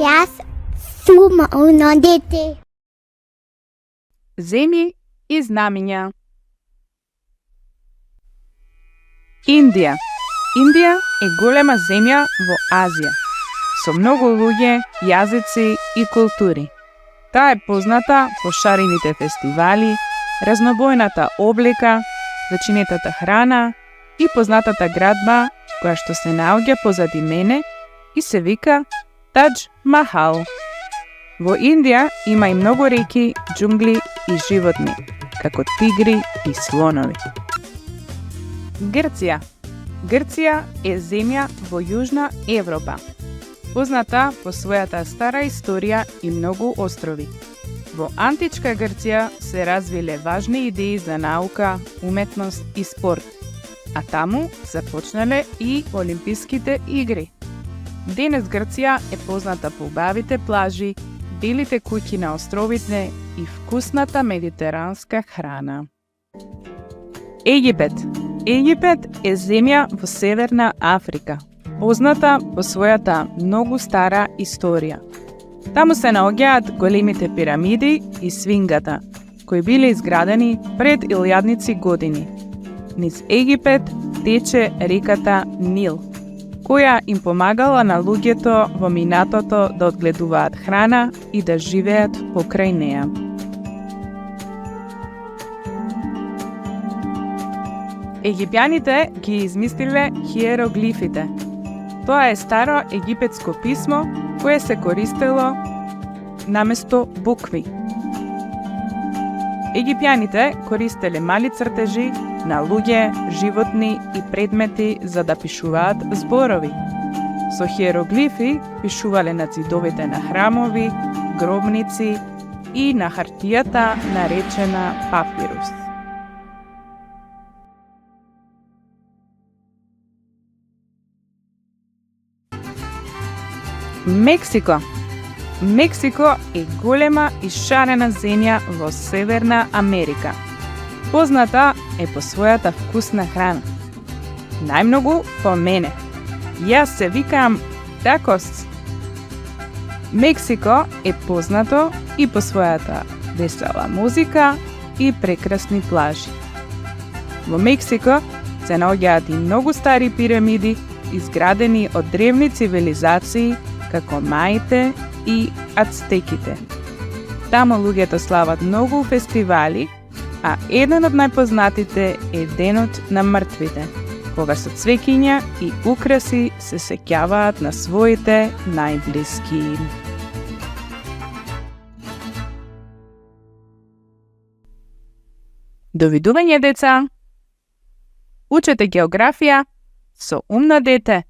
Јас сум умно дете. Земји и знамиња. Индија. Индија е голема земја во Азија, со многу луѓе, јазици и култури. Таа е позната по шарените фестивали, разнобојната облека, зачинетата храна и познатата градба која што се наоѓа позади мене и се вика Тадж Махал. Во Индија има и многу реки, џунгли и животни, како тигри и слонови. Грција. Грција е земја во Јужна Европа, позната по својата стара историја и многу острови. Во античка Грција се развиле важни идеи за наука, уметност и спорт, а таму започнале и Олимписките игри. Денес Грција е позната по убавите плажи, белите куќи на островите и вкусната медитеранска храна. Египет. Египет е земја во Северна Африка, позната по својата многу стара историја. Таму се наоѓаат големите пирамиди и свингата, кои биле изградени пред илјадници години. Низ Египет тече реката Нил, која им помагала на луѓето во минатото да одгледуваат храна и да живеат покрај неа. Египјаните ги измислиле хиероглифите. Тоа е старо египетско писмо кое се користело наместо букви. Египјаните користеле мали цртежи на луѓе, животни и предмети за да пишуваат зборови. Со хиероглифи пишувале на ѕидовите на храмови, гробници и на хартијата наречена папирус. Мексико. Мексико е голема и шарена земја во Северна Америка. Позната е по својата вкусна храна. Најмногу по мене. Јас се викам такос. Мексико е познато и по својата весела музика и прекрасни плажи. Во Мексико се наоѓаат и многу стари пирамиди, изградени од древни цивилизации како маите и ацтеките. Таму луѓето слават многу фестивали, а еден од најпознатите е Денот на мртвите, кога со цвеќиња и украси се сеќаваат на своите најблиски. Довидување, деца! Учете географија со умно дете!